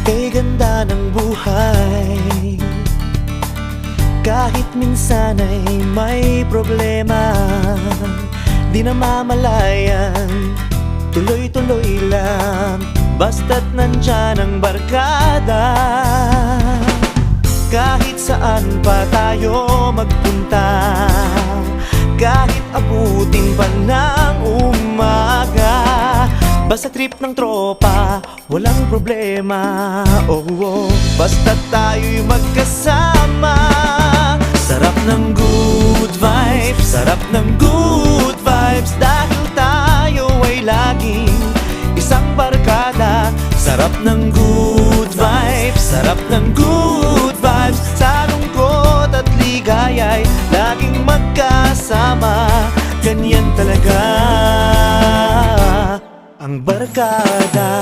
Kay ganda ng buhay, kahit minsan ay may problema, di namamalayan, tuloy-tuloy lang, basta't nandyan ang barkada. Kahit saan pa tayo magpunta, kahit abutin pa ng umaga, basta trip ng tropa, walang problema. Oh, oh, basta tayo'y magkasama. Sarap ng good vibes, sarap ng good vibes, dahil tayo ay laging isang barkada. Sarap ng good vibes, sarap ng good vibes, sa lungkot at ligaya'y laging magkasama. Ganyan talaga ang barkada.